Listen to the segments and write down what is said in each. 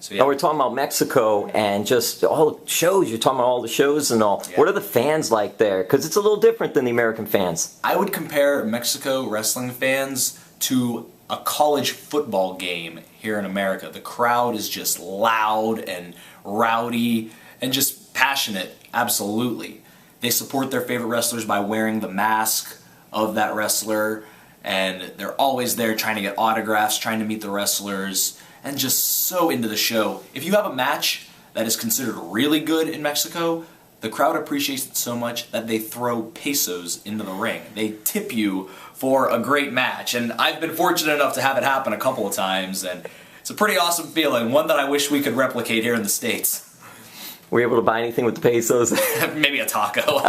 So, yeah. Now we're talking about Mexico and just all the shows. You're talking about all the shows and all. Yeah. What are the fans like there? Because it's a little different than the American fans. I would compare Mexico wrestling fans to a college football game here in America. The crowd is just loud and rowdy and just passionate, absolutely. They support their favorite wrestlers by wearing the mask of that wrestler, and they're always there trying to get autographs, trying to meet the wrestlers, and just so into the show. If you have a match that is considered really good in Mexico, the crowd appreciates it so much that they throw pesos into the ring. They tip you for a great match, and I've been fortunate enough to have it happen a couple of times, and it's a pretty awesome feeling, one that I wish we could replicate here in the States. Were you able to buy anything with the pesos? Maybe a taco.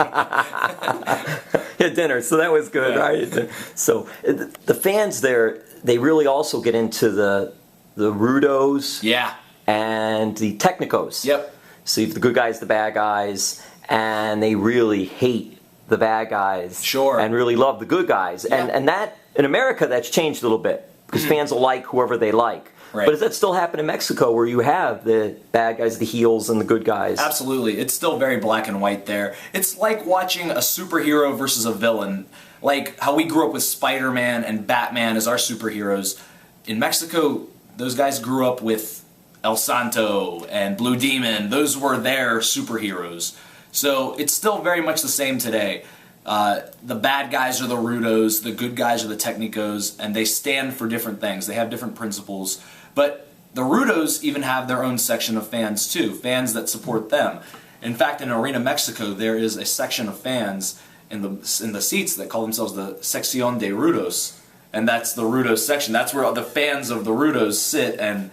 Yeah, dinner, so that was good, Yeah. right? So the fans there, they really also get into the rudos Yeah. and the technicos. Yep. So you have the good guys, the bad guys, and they really hate the bad guys. Sure. And really love the good guys. Yeah. And that, in America, that's changed a little bit, because fans will like whoever they like. Right. But does that still happen in Mexico, where you have the bad guys, the heels, and the good guys? Absolutely. It's still very black and white there. It's like watching a superhero versus a villain. Like how we grew up with Spider-Man and Batman as our superheroes. In Mexico, those guys grew up with El Santo and Blue Demon. Those were their superheroes. So it's still very much the same today. The bad guys are the rudos, the good guys are the technicos, and they stand for different things. They have different principles. But the rudos even have their own section of fans too, fans that support them. In fact, in Arena Mexico, there is a section of fans in the seats that call themselves the Sección de Rudos, and that's the rudos section. That's where the fans of the rudos sit, and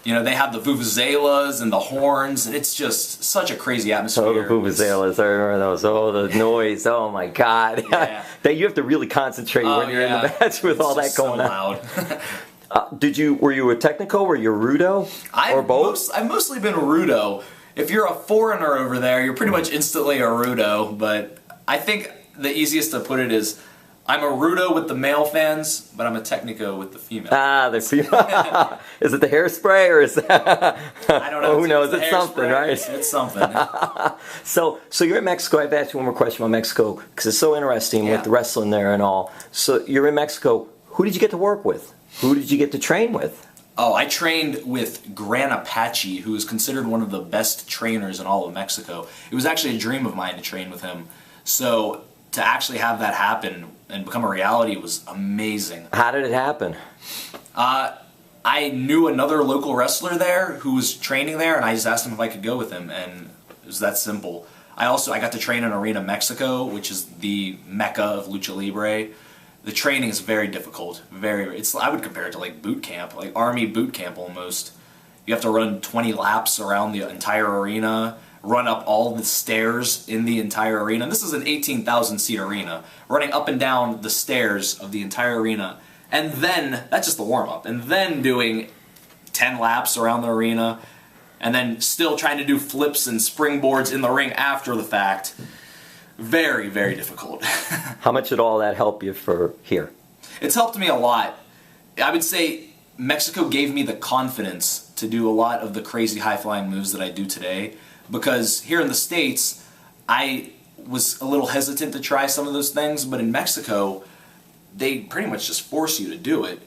you know, they have the vuvuzelas and the horns, and it's just such a crazy atmosphere. Oh, the vuvuzelas, I remember those. Oh, the noise, oh my God. Yeah. That you have to really concentrate when you're in the match with all that going on. Loud. Were you a technico, were you a rudo, or both? I've mostly been a rudo. If you're a foreigner over there, you're pretty much instantly a rudo, but I think the easiest to put it is, I'm a rudo with the male fans, but I'm a technico with the female. Ah, the female. Is it the hairspray, or is that? I don't know. Who knows? It's It's something, right? It's something. So you're in Mexico. I've asked you one more question about Mexico, because it's so interesting with the wrestling there and all. So you're in Mexico. Who did you get to work with? Who did you get to train with? Oh, I trained with Gran Apache, who is considered one of the best trainers in all of Mexico. It was actually a dream of mine to train with him. So to actually have that happen and become a reality was amazing. How did it happen? I knew another local wrestler there who was training there, and I just asked him if I could go with him, and it was that simple. I got to train in Arena Mexico, which is the mecca of lucha libre. The training is very difficult. I would compare it to like boot camp, like army boot camp almost. You have to run 20 laps around the entire arena, run up all the stairs in the entire arena. And this is an 18,000 seat arena, running up and down the stairs of the entire arena. And then, that's just the warm up, and then doing 10 laps around the arena, and then still trying to do flips and springboards in the ring after the fact. Very, very difficult. How much did all that help you for here? It's helped me a lot. I would say Mexico gave me the confidence to do a lot of the crazy high-flying moves that I do today, because here in the States, I was a little hesitant to try some of those things, but in Mexico, they pretty much just force you to do it.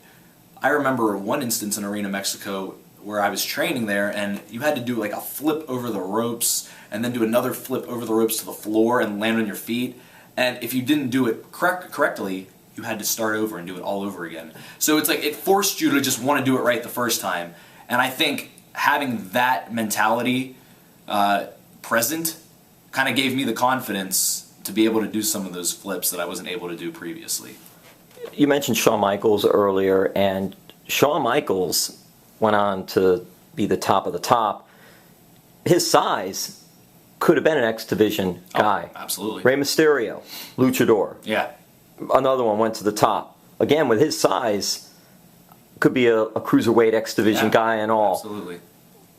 I remember one instance in Arena Mexico where I was training there, and you had to do like a flip over the ropes, and then do another flip over the ropes to the floor and land on your feet. And if you didn't do it correctly, you had to start over and do it all over again. So it's like it forced you to just want to do it right the first time. And I think having that mentality present kind of gave me the confidence to be able to do some of those flips that I wasn't able to do previously. You mentioned Shawn Michaels earlier, and Shawn Michaels went on to be the top of the top. His size could have been an X Division guy. Oh, absolutely. Rey Mysterio, luchador. Yeah. Another one went to the top. Again, with his size, could be a cruiserweight X Division guy and all. Absolutely.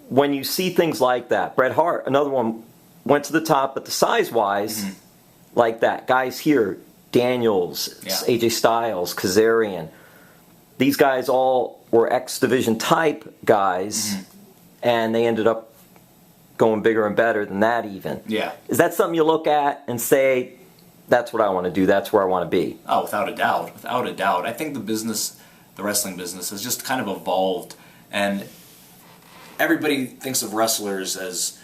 When you see things like that, Bret Hart, another one, went to the top, but the size-wise, like that. Guys here, Daniels, AJ Styles, Kazarian, these guys all were X Division type guys, and they ended up going bigger and better than that even. Yeah. Is that something you look at and say, that's what I want to do, that's where I want to be? Oh, without a doubt. Without a doubt. I think the wrestling business has just kind of evolved, and everybody thinks of wrestlers as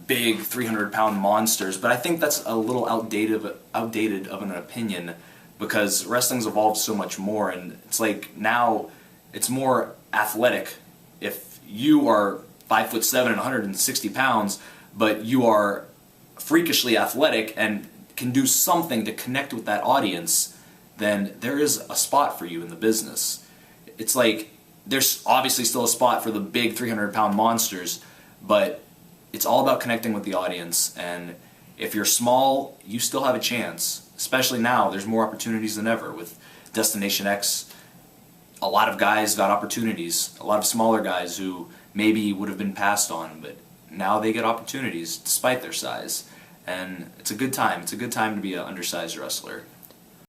big 300-pound monsters, but I think that's a little outdated of an opinion, because wrestling's evolved so much more, and it's like now it's more athletic. If you are 5'7" and 160 pounds, but you are freakishly athletic and can do something to connect with that audience, then there is a spot for you in the business. It's like there's obviously still a spot for the big 300-pound monsters, but it's all about connecting with the audience, and if you're small, you still have a chance. Especially now, there's more opportunities than ever. With Destination X, a lot of guys got opportunities, a lot of smaller guys who maybe would have been passed on, but now they get opportunities despite their size. And it's a good time. It's a good time to be an undersized wrestler.